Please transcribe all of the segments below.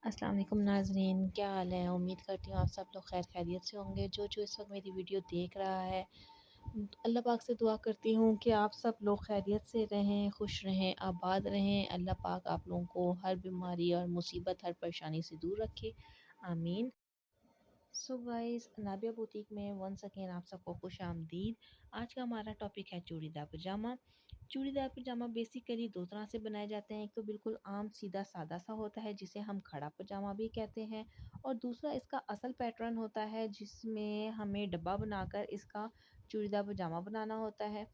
अस्सलाम वालेकुम नाज़रीन, क्या हाल है। उम्मीद करती हूँ आप सब लोग खैर खैरियत से होंगे। जो जो इस वक्त मेरी वीडियो देख रहा है, अल्लाह पाक से दुआ करती हूँ कि आप सब लोग खैरियत से रहें, खुश रहें, आबाद रहें। अल्लाह पाक आप लोगों को हर बीमारी और मुसीबत, हर परेशानी से दूर रखे, आमीन। सो गाइस, नाबिया बुटीक में वंस अगेन आप सबको खुश आमदीद। आज का हमारा टॉपिक है चूड़ीदार पजामा। चूड़ीदार पजामा बेसिकली दो तरह से बनाए जाते हैं। एक तो बिल्कुल आम सीधा सादा सा होता है जिसे हम खड़ा पजामा भी कहते हैं, और दूसरा इसका असल पैटर्न होता है जिसमें हमें डब्बा बनाकर इसका चूड़ीदार पजामा बनाना होता है।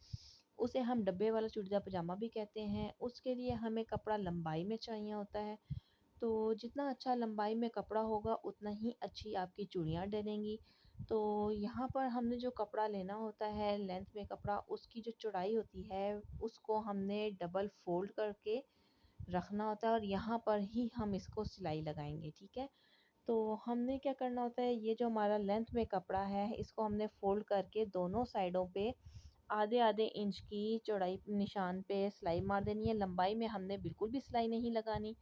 उसे हम डब्बे वाला चूड़ीदार पजामा भी कहते हैं। उसके लिए हमें कपड़ा लंबाई में चाहिए होता है, तो जितना अच्छा लंबाई में कपड़ा होगा उतना ही अच्छी आपकी चूड़ियाँ डलेंगी। तो यहाँ पर हमने जो कपड़ा लेना होता है, लेंथ में कपड़ा, उसकी जो चौड़ाई होती है उसको हमने डबल फोल्ड करके रखना होता है, और यहाँ पर ही हम इसको सिलाई लगाएंगे। ठीक है, तो हमने क्या करना होता है, ये जो हमारा लेंथ में कपड़ा है इसको हमने फोल्ड करके दोनों साइडों पे आधे आधे इंच की चौड़ाई निशान पे सिलाई मार देनी है। लंबाई में हमने बिल्कुल भी सिलाई नहीं लगानी।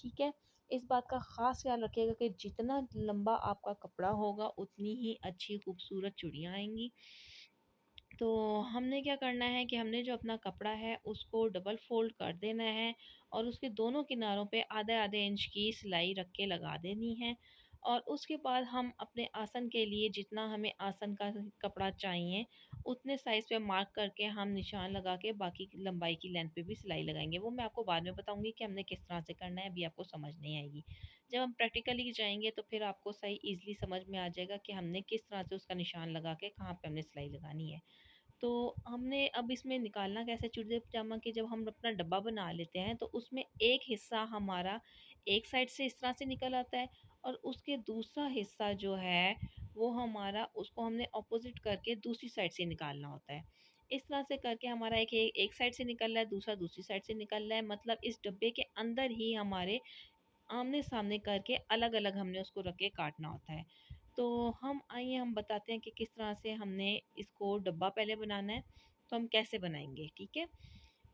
ठीक है, इस बात का ख़ास ख्याल रखिएगा कि जितना लंबा आपका कपड़ा होगा उतनी ही अच्छी खूबसूरत चूड़ियाँ आएंगी। तो हमने क्या करना है कि हमने जो अपना कपड़ा है उसको डबल फोल्ड कर देना है, और उसके दोनों किनारों पे आधे आधे इंच की सिलाई रख के लगा देनी है। और उसके बाद हम अपने आसन के लिए जितना हमें आसन का कपड़ा चाहिए उतने साइज़ पे मार्क करके हम निशान लगा के बाकी की लंबाई की लेंथ पे भी सिलाई लगाएंगे। वो मैं आपको बाद में बताऊंगी कि हमने किस तरह से करना है, अभी आपको समझ नहीं आएगी। जब हम प्रैक्टिकली जाएंगे तो फिर आपको सही ईजिली समझ में आ जाएगा कि हमने किस तरह से उसका निशान लगा के कहाँ पे हमने सिलाई लगानी है। तो हमने अब इसमें निकालना कैसे चूड़ीदार पजामा के, जब हम अपना डब्बा बना लेते हैं तो उसमें एक हिस्सा हमारा एक साइड से इस तरह से निकल आता है, और उसके दूसरा हिस्सा जो है वो हमारा, उसको हमने ऑपोजिट करके दूसरी साइड से निकालना होता है। इस तरह से करके हमारा एक साइड से निकल रहा है, दूसरा दूसरी साइड से निकल रहा है, मतलब इस डब्बे के अंदर ही हमारे आमने सामने करके अलग अलग हमने उसको रख के काटना होता है। तो हम बताते हैं कि किस तरह से हमने इसको डब्बा पहले बनाना है। तो हम कैसे बनाएंगे, ठीक है।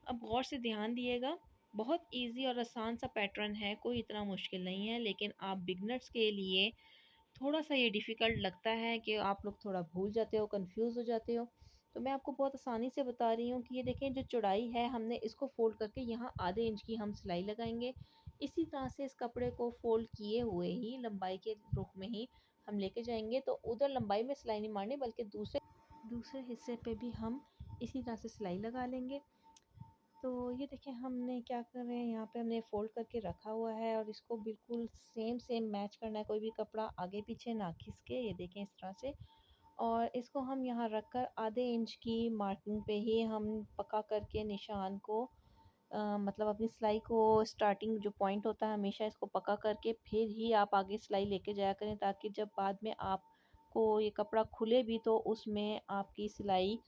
अब गौर से ध्यान दिएगा, बहुत इजी और आसान सा पैटर्न है, कोई इतना मुश्किल नहीं है, लेकिन आप बिगनर्स के लिए थोड़ा सा ये डिफ़िकल्ट लगता है कि आप लोग थोड़ा भूल जाते हो, कंफ्यूज हो जाते हो। तो मैं आपको बहुत आसानी से बता रही हूँ कि ये देखें, जो चौड़ाई है हमने इसको फोल्ड करके यहाँ आधे इंच की हम सिलाई लगाएंगे। इसी तरह से इस कपड़े को फोल्ड किए हुए ही लंबाई के रुख में ही हम लेके जाएंगे, तो उधर लंबाई में सिलाई नहीं मारनी बल्कि दूसरे दूसरे हिस्से पे भी हम इसी तरह से सिलाई लगा लेंगे। तो ये देखिए हमने क्या कर रहे हैं, यहाँ पे हमने फ़ोल्ड करके रखा हुआ है, और इसको बिल्कुल सेम सेम मैच करना है, कोई भी कपड़ा आगे पीछे ना खिसके, ये देखें इस तरह से। और इसको हम यहाँ रख कर आधे इंच की मार्किंग पे ही हम पक्का करके निशान को मतलब अपनी सिलाई को स्टार्टिंग जो पॉइंट होता है हमेशा इसको पक्का करके फिर ही आप आगे सिलाई लेके जाया करें, ताकि जब बाद में आपको ये कपड़ा खुले भी तो उसमें आपकी सिलाई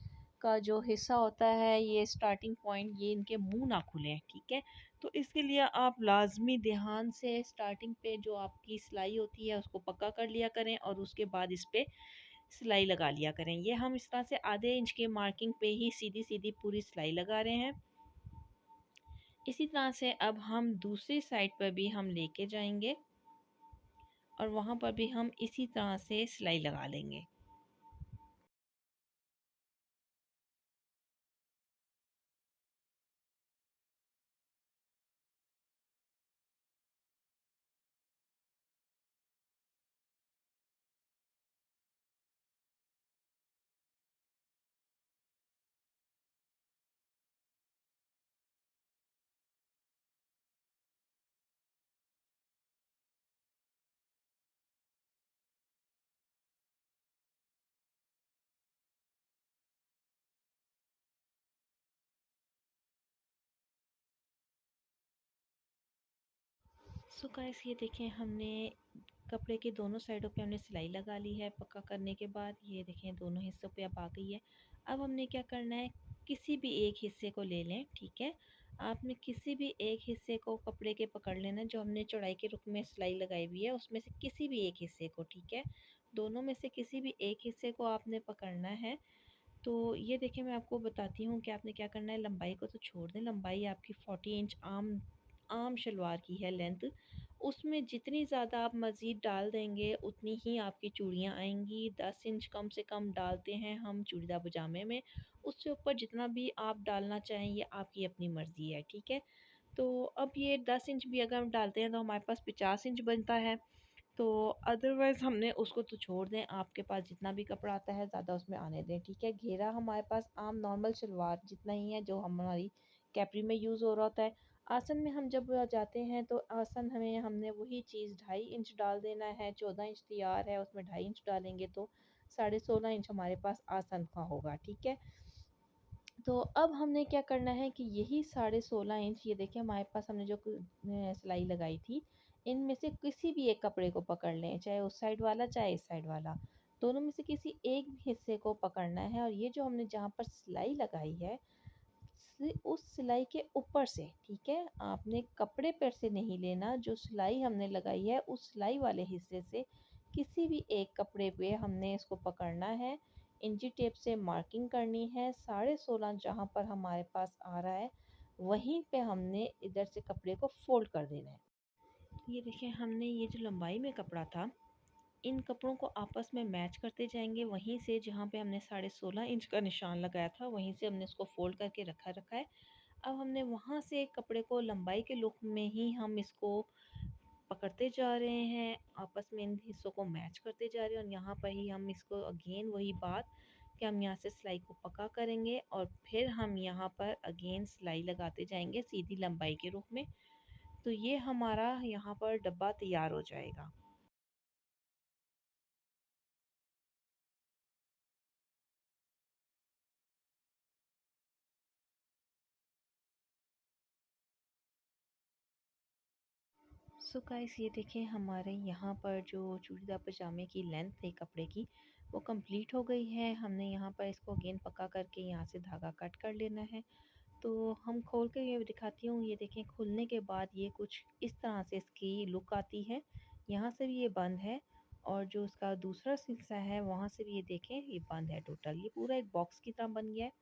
का जो हिस्सा होता है, ये स्टार्टिंग पॉइंट, ये इनके मुंह ना खुलें। ठीक है, तो इसके लिए आप लाजमी ध्यान से स्टार्टिंग पे जो आपकी सिलाई होती है उसको पक्का कर लिया करें, और उसके बाद इस पे सिलाई लगा लिया करें। ये हम इस तरह से आधे इंच के मार्किंग पे ही सीधी सीधी पूरी सिलाई लगा रहे हैं। इसी तरह से अब हम दूसरी साइड पर भी हम लेके जाएंगे, और वहाँ पर भी हम इसी तरह से सिलाई लगा लेंगे। सो गाइस, ये देखें हमने कपड़े के दोनों साइडों पे हमने सिलाई लगा ली है। पक्का करने के बाद ये देखें दोनों हिस्सों पे अब आ गई है। अब हमने क्या करना है, किसी भी एक हिस्से को ले लें। ठीक है, आपने किसी भी एक हिस्से को कपड़े के पकड़ लेना, जो हमने चौड़ाई के रुख में सिलाई लगाई हुई है उसमें से किसी भी एक हिस्से को। ठीक है, दोनों में से किसी भी एक हिस्से को आपने पकड़ना है। तो ये देखिए मैं आपको बताती हूँ कि आपने क्या करना है। लंबाई को तो छोड़ दें, लंबाई आपकी 40 इंच आम आम शलवार की है लेंथ, उसमें जितनी ज़्यादा आप मज़ीद डाल देंगे उतनी ही आपकी चूड़ियाँ आएँगी। 10 इंच कम से कम डालते हैं हम चूड़ीदार पजामे में। उससे ऊपर जितना भी आप डालना चाहें ये आपकी अपनी मर्ज़ी है, ठीक है? तो अब ये 10 इंच भी अगर हम डालते हैं तो हमारे पास 50 इंच बनता है। तो अदरवाइज़ हमने उसको तो छोड़ दें, आपके पास जितना भी कपड़ा आता है ज़्यादा उसमें आने दें, ठीक है? घेरा हमारे पास आम नॉर्मल शलवार जितना ही है जो हमारी कैपरी में यूज़ हो रहा होता है। आसन में हम जब जाते हैं तो आसन हमें हमने वही चीज़ 2.5 इंच डाल देना है, 14 इंच तैयार है उसमें 2.5 इंच डालेंगे तो 16.5 इंच हमारे पास आसन का होगा, ठीक है? तो अब हमने क्या करना है कि यही 16.5 इंच ये देखिए हमारे पास हमने जो सिलाई लगाई थी, इनमें से किसी भी एक कपड़े को पकड़ लें, चाहे उस साइड वाला चाहे इस साइड वाला। दोनों में से किसी एक हिस्से को पकड़ना है और ये जो हमने जहाँ पर सिलाई लगाई है उस सिलाई के ऊपर से, ठीक है? आपने कपड़े पर से नहीं लेना, जो सिलाई हमने लगाई है उस सिलाई वाले हिस्से से किसी भी एक कपड़े पे हमने इसको पकड़ना है। इंची टेप से मार्किंग करनी है, 16.5 जहाँ पर हमारे पास आ रहा है वहीं पे हमने इधर से कपड़े को फोल्ड कर देना है। ये देखिए हमने ये जो लंबाई में कपड़ा था इन कपड़ों को आपस में मैच करते जाएंगे, वहीं से जहाँ पे हमने 16.5 इंच का निशान लगाया था वहीं से हमने इसको फोल्ड करके रखा रखा है। अब हमने वहाँ से कपड़े को लंबाई के लुक में ही हम इसको पकड़ते जा रहे हैं, आपस में इन हिस्सों को मैच करते जा रहे हैं और यहाँ पर ही हम इसको अगेन वही बात कि हम यहाँ से सिलाई को पक्का करेंगे और फिर हम यहाँ पर अगेन सिलाई लगाते जाएंगे सीधी लंबाई के रूप में। तो ये हमारा यहाँ पर डब्बा तैयार हो जाएगा। सो गाइस ये देखें हमारे यहाँ पर जो चूड़ीदार पजामे की लेंथ थी कपड़े की वो कंप्लीट हो गई है। हमने यहाँ पर इसको अगेन पक्का करके यहाँ से धागा कट कर लेना है। तो हम खोल के ये दिखाती हूँ, ये देखें खुलने के बाद ये कुछ इस तरह से इसकी लुक आती है। यहाँ से भी ये बंद है और जो उसका दूसरा हिस्सा है वहाँ से भी ये देखें ये बंद है, टोटल ये पूरा एक बॉक्स की तरह बन गया है।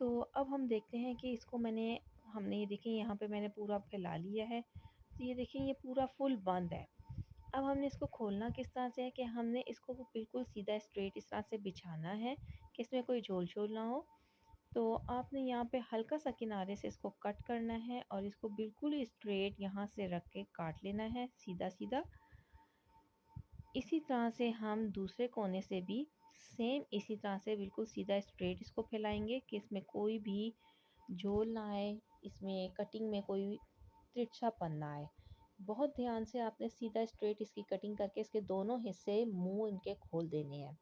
तो अब हम देखते हैं कि इसको हमने ये देखें यहाँ पे मैंने पूरा फैला लिया है। तो ये देखें ये पूरा फुल बंद है। अब हमने इसको खोलना किस तरह से है कि हमने इसको बिल्कुल सीधा स्ट्रेट इस तरह से बिछाना है कि इसमें कोई झोल झोल ना हो। तो आपने यहाँ पे हल्का सा किनारे से इसको कट करना है और इसको बिल्कुल ही स्ट्रेट यहाँ से रख के काट लेना है सीधा सीधा। इसी तरह से हम दूसरे कोने से भी सेम इसी तरह से बिल्कुल सीधा स्ट्रेट इसको फैलाएंगे कि इसमें कोई भी झोल ना आए, इसमें कटिंग में कोई तिरछापन ना आए। बहुत ध्यान से आपने सीधा स्ट्रेट इसकी कटिंग करके इसके दोनों हिस्से मुंह इनके खोल देने हैं।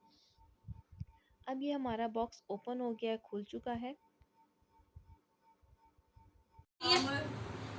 अब ये हमारा बॉक्स ओपन हो गया है, खुल चुका है।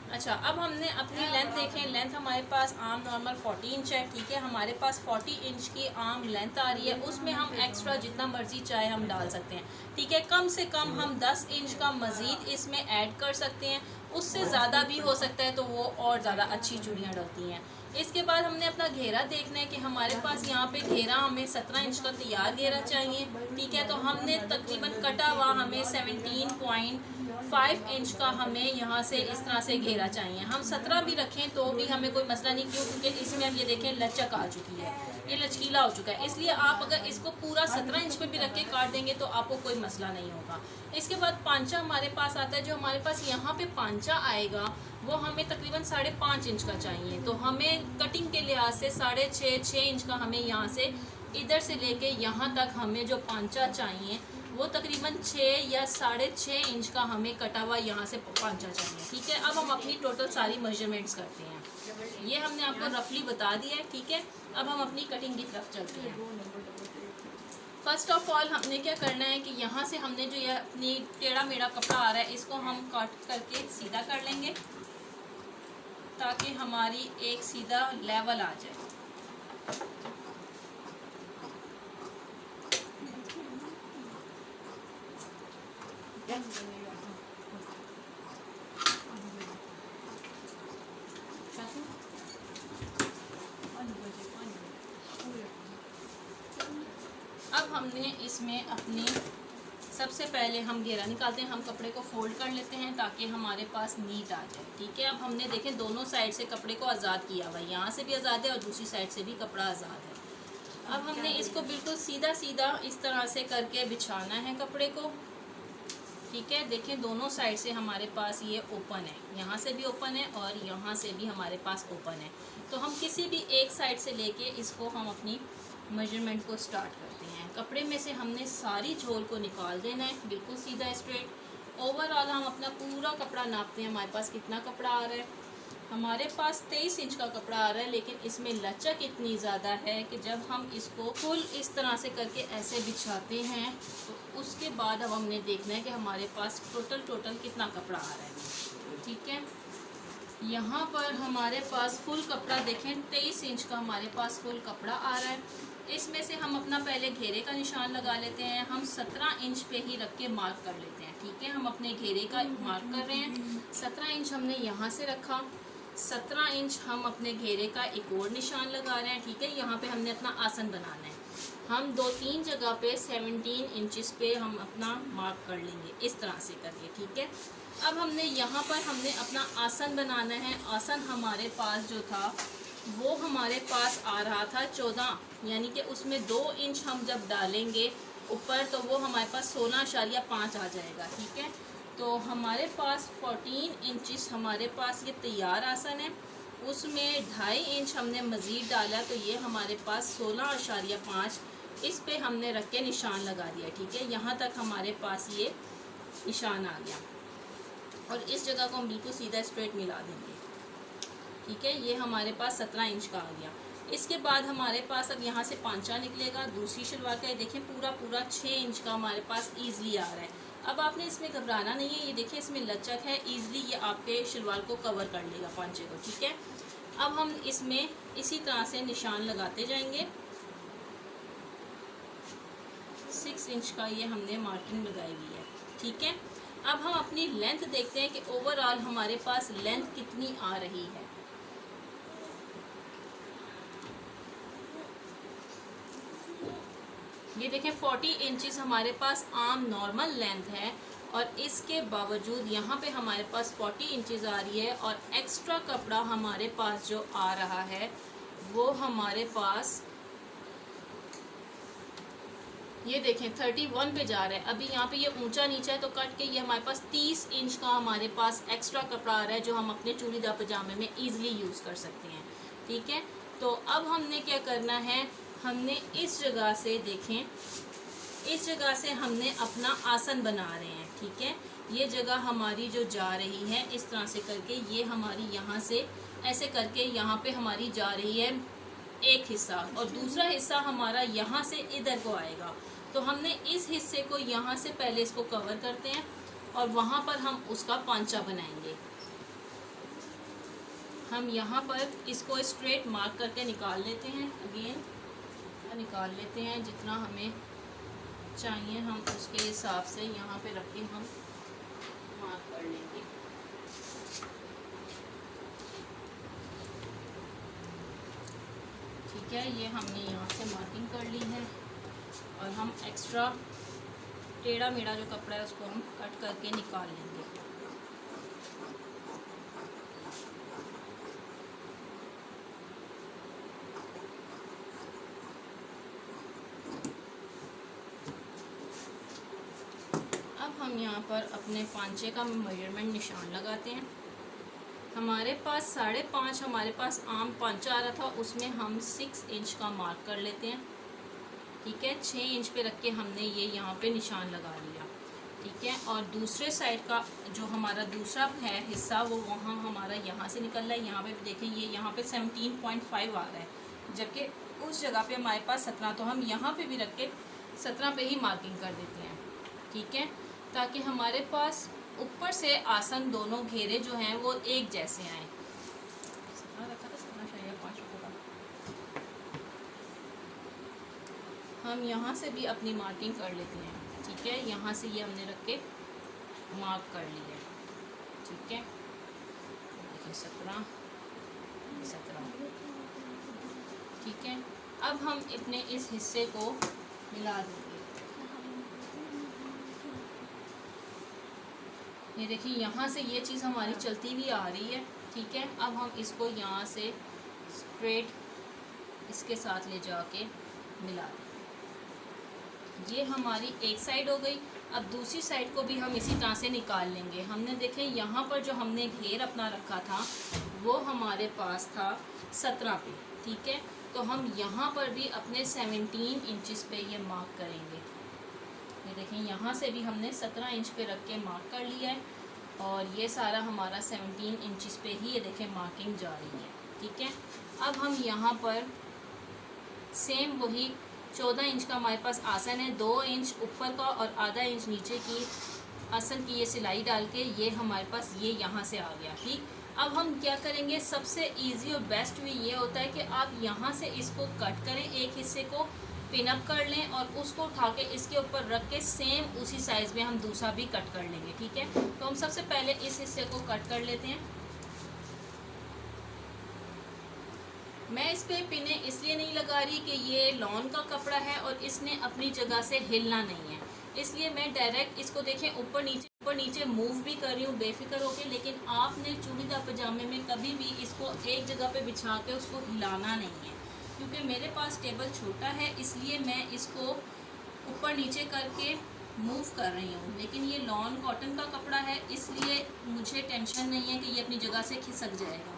अच्छा, अब हमने अपनी लेंथ देखें। लेंथ हमारे पास आम नॉर्मल 40 इंच है, ठीक है? हमारे पास 40 इंच की आम लेंथ आ रही है, उसमें हम एक्स्ट्रा जितना मर्जी चाहे हम डाल सकते हैं, ठीक है? कम से कम हम 10 इंच का मज़ीद इसमें ऐड कर सकते हैं, उससे ज़्यादा भी हो सकता है तो वो और ज़्यादा अच्छी चूड़ियाँ डलती हैं। इसके बाद हमने अपना घेरा देखना है कि हमारे पास यहाँ पे घेरा हमें 17 इंच का तैयार घेरा चाहिए, ठीक है? तो हमने तकरीबन कटा हुआ हमें 17.5 इंच का हमें यहाँ से इस तरह से घेरा चाहिए। हम 17 भी रखें तो भी हमें कोई मसला नहीं, क्यों? क्योंकि इसमें अब ये देखें लचक आ चुकी है, ये लचकीला हो चुका है, इसलिए आप अगर इसको पूरा 17 इंच पे भी रख के काट देंगे तो आपको कोई मसला नहीं होगा। इसके बाद पांचा हमारे पास आता है, जो हमारे पास यहाँ पे पांचा आएगा वो हमें तकरीबन 5.5 इंच का चाहिए। तो हमें कटिंग के लिहाज से 6.5 इंच का हमें यहाँ से इधर से लेके यहाँ तक हमें जो पांचा चाहिए वो तकरीबन 6 या 6.5 इंच का हमें कटा हुआ यहाँ से पांचा चाहिए, ठीक है? अब हम अपनी टोटल सारी मेजरमेंट्स करते हैं। ये हमने आपको रफली बता दिया है, ठीक है? अब हम अपनी कटिंग की तरफ चलते हैं। फर्स्ट ऑफ ऑल हमने क्या करना है कि यहाँ से हमने जो ये अपनी टेढ़ा मेढ़ा कपड़ा आ रहा है इसको हम कट करके सीधा कर लेंगे ताकि हमारी एक सीधा लेवल आ जाए। अब हमने इसमें अपनी सबसे पहले हम घेरा निकालते हैं, हम कपड़े को फोल्ड कर लेते हैं ताकि हमारे पास नीट आ जाए। ठीक है, अब हमने देखें दोनों साइड से कपड़े को आज़ाद किया हुआ है, यहाँ से भी आज़ाद है और दूसरी साइड से भी कपड़ा आज़ाद है। अब हमने इसको बिल्कुल सीधा सीधा इस तरह से करके बिछाना है कपड़े को। ठीक है, देखें दोनों साइड से हमारे पास ये ओपन है, यहाँ से भी ओपन है और यहाँ से भी हमारे पास ओपन है। तो हम किसी भी एक साइड से लेके इसको हम अपनी मेजरमेंट को स्टार्ट करते हैं। कपड़े में से हमने सारी झोल को निकाल देना है, बिल्कुल सीधा स्ट्रेट। ओवरऑल हम अपना पूरा कपड़ा नापते हैं, हमारे पास कितना कपड़ा आ रहा है। हमारे पास 23 इंच का कपड़ा आ रहा है, लेकिन इसमें लचक इतनी ज़्यादा है कि जब हम इसको फुल इस तरह से करके ऐसे बिछाते हैं तो उसके बाद अब हमने देखना है कि हमारे पास टोटल कितना कपड़ा आ रहा है। ठीक है, यहाँ पर हमारे पास फुल कपड़ा देखें 23 इंच का हमारे पास फुल कपड़ा आ रहा है। इसमें से हम अपना पहले घेरे का निशान लगा लेते हैं, हम 17 इंच पे ही रख के मार्क कर लेते हैं। ठीक है, हम अपने घेरे का मार्क कर रहे हैं, 17 इंच हमने यहाँ से रखा, 17 इंच हम अपने घेरे का एक और निशान लगा रहे हैं। ठीक है, यहाँ पे हमने अपना आसन बनाना है, हम 2-3 जगह पे 17 इंचेस पे हम अपना मार्क कर लेंगे इस तरह से करके। ठीक है, अब हमने यहाँ पर हमने अपना आसन बनाना है। आसन हमारे पास जो था वो हमारे पास आ रहा था 14, यानी कि उसमें 2 इंच हम जब डालेंगे ऊपर तो वो हमारे पास 16.5 आ जाएगा। ठीक है, तो हमारे पास 14 इंचेस हमारे पास ये तैयार आसन है, उसमें 2.5 इंच हमने मज़ीद डाला तो ये हमारे पास 16.5 इस पे हमने रख के निशान लगा दिया। ठीक है, यहाँ तक हमारे पास ये निशान आ गया और इस जगह को हम बिल्कुल सीधा स्ट्रेट मिला देंगे। ठीक है, ये हमारे पास 17 इंच का आ गया। इसके बाद हमारे पास अब यहाँ से पांचा निकलेगा दूसरी शलवार का। ये देखें पूरा 6 इंच का हमारे पास ईज़िली आ रहा है। अब आपने इसमें घबराना नहीं है, ये देखिए इसमें लचक है, ईज़िली ये आपके शलवार को कवर कर लेगा पांचे को। ठीक है, अब हम इसमें इसी तरह से निशान लगाते जाएंगे। 6 इंच का ये हमने मार्किंग लगाई हुई है। ठीक है, अब हम अपनी लेंथ देखते हैं कि ओवरऑल हमारे पास लेंथ कितनी आ रही है। ये देखें 40 इंचेस हमारे पास आम नॉर्मल लेंथ है और इसके बावजूद यहाँ पे हमारे पास 40 इंचेस आ रही है और एक्स्ट्रा कपड़ा हमारे पास जो आ रहा है वो हमारे पास ये देखें 31 पे जा रहा है। अभी यहाँ पे ये ऊंचा नीचा है तो कट के ये हमारे पास 30 इंच का हमारे पास एक्स्ट्रा कपड़ा आ रहा है जो हम अपने चूड़ीदार पजामे में ईजिली यूज़ कर सकते हैं। ठीक है, तो अब हमने क्या करना है, हमने इस जगह से देखें, इस जगह से हमने अपना आसन बना रहे हैं। ठीक है, ये जगह हमारी जो जा रही है इस तरह से करके ये हमारी यहाँ से ऐसे करके यहाँ पे हमारी जा रही है एक हिस्सा और दूसरा हिस्सा हमारा यहाँ से इधर को आएगा। तो हमने इस हिस्से को यहाँ से पहले इसको कवर करते हैं और वहाँ पर हम उसका पांचा बनाएंगे। हम यहाँ पर इसको स्ट्रेट मार्क करके निकाल लेते हैं, अगेन निकाल लेते हैं जितना हमें चाहिए हम उसके हिसाब से यहाँ पे रख के हम मार्क कर लेंगे। ठीक है, ये हमने यहाँ से मार्किंग कर ली है और हम एक्स्ट्रा टेढ़ा मेढ़ा जो कपड़ा है उसको हम कट करके निकाल लेंगे। अब हम यहाँ पर अपने पांचे का मेजरमेंट निशान लगाते हैं। हमारे पास 5.5 हमारे पास आम पांचा आ रहा था, उसमें हम 6 इंच का मार्क कर लेते हैं। ठीक है, 6 इंच पे रख के हमने ये यहाँ पे निशान लगा लिया। ठीक है, और दूसरे साइड का जो हमारा दूसरा है हिस्सा वो वहाँ हमारा यहाँ से निकल रहा है। यहाँ पे देखें ये यहाँ पे 17.5 आ रहा है, जबकि उस जगह पे हमारे पास 17, तो हम यहाँ पे भी रख के 17 पे ही मार्किंग कर देते हैं। ठीक है, ताकि हमारे पास ऊपर से आसन दोनों घेरे जो हैं वो एक जैसे आए। हम यहाँ से भी अपनी मार्किंग कर लेते हैं। ठीक है, यहाँ से ये हमने रख के मार्क कर लिया। ठीक है, 17। ठीक है, अब हम अपने इस हिस्से को मिला देंगे। ये देखिए यहाँ से ये चीज़ हमारी चलती हुई आ रही है, ठीक है। अब हम इसको यहाँ से स्ट्रेट इसके साथ ले जाके मिला दें। ये हमारी एक साइड हो गई। अब दूसरी साइड को भी हम इसी तरह से निकाल लेंगे। हमने देखें यहाँ पर जो हमने घेर अपना रखा था वो हमारे पास था 17 पे, ठीक है। तो हम यहाँ पर भी अपने 17 इंचज़ पे ये मार्क करेंगे। ये देखें यहाँ से भी हमने 17 इंच पे रख के मार्क कर लिया है और ये सारा हमारा 17 इंचज़ पे ही ये देखें मार्किंग जा रही है, ठीक है। अब हम यहाँ पर सेम वही 14 इंच का हमारे पास आसन है, 2 इंच ऊपर का और आधा इंच नीचे की आसन की ये सिलाई डाल के ये हमारे पास ये यहाँ से आ गया, ठीक। अब हम क्या करेंगे, सबसे इजी और बेस्ट वे ये होता है कि आप यहाँ से इसको कट करें, एक हिस्से को पिन अप कर लें और उसको उठा के इसके ऊपर रख के सेम उसी साइज़ में हम दूसरा भी कट कर लेंगे, ठीक है। तो हम सबसे पहले इस हिस्से को कट कर लेते हैं। मैं इस पे पिने इसलिए नहीं लगा रही कि ये लॉन का कपड़ा है और इसने अपनी जगह से हिलना नहीं है, इसलिए मैं डायरेक्ट इसको देखें ऊपर नीचे मूव भी कर रही हूँ बेफिक्र होकर। लेकिन आपने चूड़ीदार पजामे में कभी भी इसको एक जगह पे बिछा के उसको हिलाना नहीं है, क्योंकि मेरे पास टेबल छोटा है इसलिए मैं इसको ऊपर नीचे करके मूव कर रही हूँ। लेकिन ये लॉन कॉटन का कपड़ा है इसलिए मुझे टेंशन नहीं है कि ये अपनी जगह से खिसक जाएगा,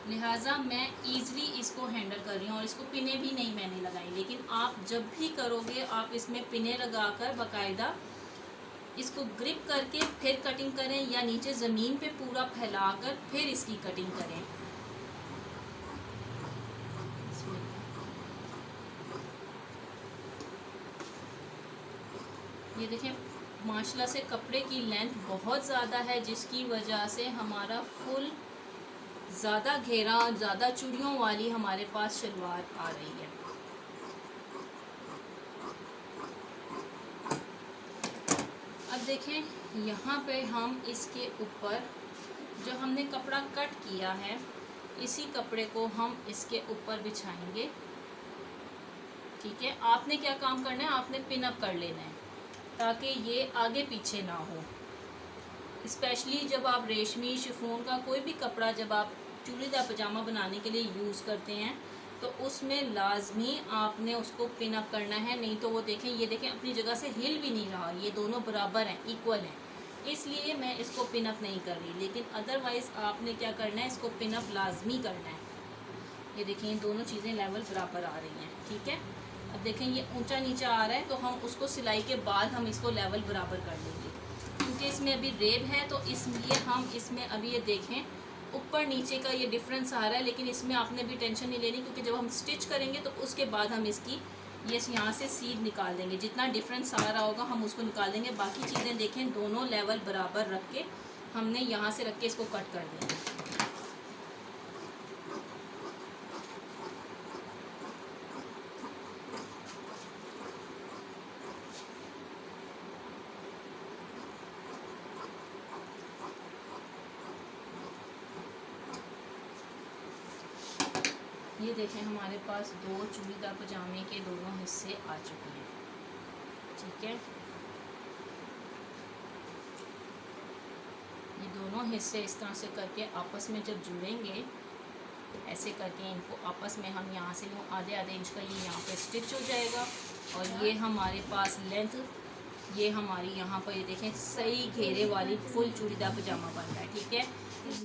लिहाजा मैं ईज़िली इसको हैंडल कर रही हूँ और इसको पिने भी नहीं मैंने लगाई। लेकिन आप जब भी करोगे आप इसमें पिने लगाकर बाकायदा इसको ग्रिप करके फिर कटिंग करें या नीचे ज़मीन पे पूरा फैलाकर फिर इसकी कटिंग करें। ये देखिए माशाल्लाह से कपड़े की लेंथ बहुत ज़्यादा है जिसकी वजह से हमारा फुल ज़्यादा घेरा ज़्यादा चूड़ियों वाली हमारे पास शलवार आ रही है। अब देखें यहाँ पे हम इसके ऊपर जो हमने कपड़ा कट किया है इसी कपड़े को हम इसके ऊपर बिछाएंगे, ठीक है। आपने क्या काम करना है, आपने पिन अप कर लेना है ताकि ये आगे पीछे ना हो। स्पेशली जब आप रेशमी शिफॉन का कोई भी कपड़ा जब आप चूड़ीदार पजामा बनाने के लिए यूज़ करते हैं तो उसमें लाजमी आपने उसको पिन अप करना है, नहीं तो वो देखें ये देखें अपनी जगह से हिल भी नहीं रहा, ये दोनों बराबर हैं, इक्वल हैं, इसलिए मैं इसको पिन अप नहीं कर रही। लेकिन अदरवाइज़ आपने क्या करना है, इसको पिन अप लाजमी करना है। ये देखें ये दोनों चीज़ें लेवल बराबर आ रही हैं, ठीक है। अब देखें ये ऊंचा नीचा आ रहा है तो हम उसको सिलाई के बाद हम इसको लेवल बराबर कर लेंगे, क्योंकि इसमें अभी रेब है तो इसलिए हम इसमें अभी ये देखें ऊपर नीचे का ये डिफरेंस आ रहा है। लेकिन इसमें आपने भी टेंशन नहीं लेनी, क्योंकि जब हम स्टिच करेंगे तो उसके बाद हम इसकी ये यहाँ से सीध निकाल देंगे, जितना डिफरेंस आ रहा होगा हम उसको निकाल देंगे। बाकी चीज़ें देखें दोनों लेवल बराबर रख के हमने यहाँ से रख के इसको कट कर देंगे। ये देखें हमारे पास दो चूड़ीदार पजामे के दोनों हिस्से आ चुके हैं, ठीक है। ये दोनों हिस्से इस तरह से करके आपस में जब जुड़ेंगे, ऐसे करके इनको आपस में हम यहाँ से यूँ आधे आधे इंच का ये यहाँ पे स्टिच हो जाएगा और ये हमारे पास लेंथ ये हमारी यहाँ पर ये देखें सही घेरे वाली फुल चूड़ीदार पजामा बन रहा है, ठीक है।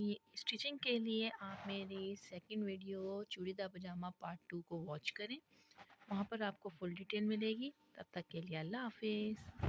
ये स्टिचिंग के लिए आप मेरी सेकंड वीडियो चूड़ीदार पजामा पार्ट 2 को वॉच करें, वहाँ पर आपको फुल डिटेल मिलेगी। तब तक के लिए अल्लाह हाफिज़।